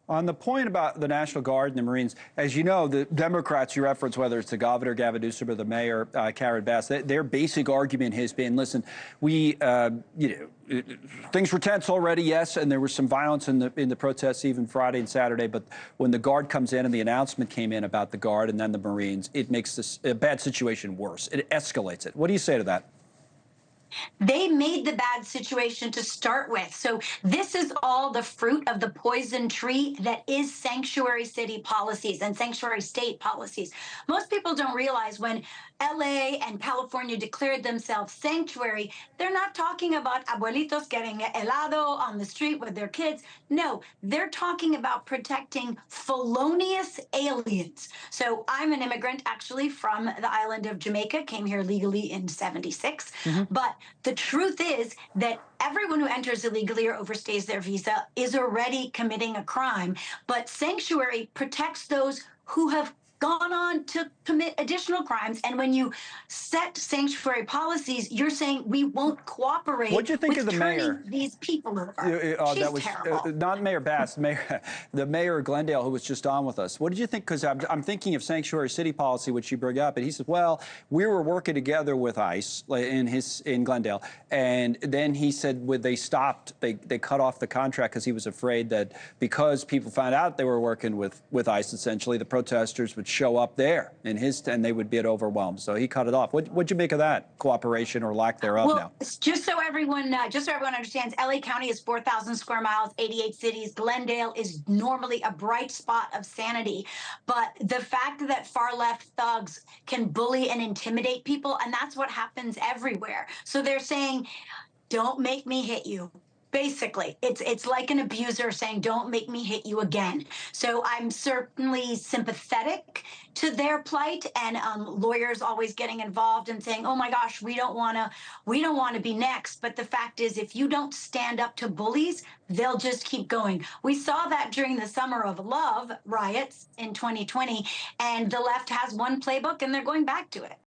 On the point about the National Guard and the Marines, as you know, the Democrats you reference, whether it's the governor, Gavin Newsom, or the mayor, Karen Bass, their basic argument has been, listen, things were tense already, yes, and there was some violence in the protests even Friday and Saturday, but when the Guard comes in and the announcement came in about the Guard and then the Marines, it makes this a bad situation worse. It escalates it. What do you say to that? They made the bad situation to start with. So this is all the fruit of the poison tree that is sanctuary city policies and sanctuary state policies. Most people don't realize when LA and California declared themselves sanctuary, they're not talking about abuelitos getting helado on the street with their kids. No, they're talking about protecting felonious aliens. So I'm an immigrant actually from the island of Jamaica, came here legally in 76. But the truth is that everyone who enters illegally or overstays their visa is already committing a crime. But sanctuary protects those who have gone on to commit additional crimes. And when you set sanctuary policies, you're saying we won't cooperate What'd you think with of the turning mayor? these people over. She's That was terrible. not Mayor Bass, the mayor of Glendale, who was just on with us. What did you think? Because I'm thinking of sanctuary city policy, which you bring up, and he said, well, we were working together with ICE in Glendale, and then he said when they stopped, they cut off the contract because he was afraid that because people found out they were working with ICE, essentially, the protesters would show up there and they would get overwhelmed. So he cut it off. What'd you make of that cooperation or lack thereof now? Just so everyone understands, LA County is 4,000 square miles, 88 cities. Glendale is normally a bright spot of sanity. But the fact that far left thugs can bully and intimidate people, and that's what happens everywhere. So they're saying, don't make me hit you. Basically, it's like an abuser saying, don't make me hit you again. So I'm certainly sympathetic to their plight, and lawyers always getting involved and saying, oh my gosh, we don't want to be next. But the fact is, if you don't stand up to bullies, they'll just keep going. We saw that during the Summer of Love riots in 2020, and the left has one playbook and they're going back to it.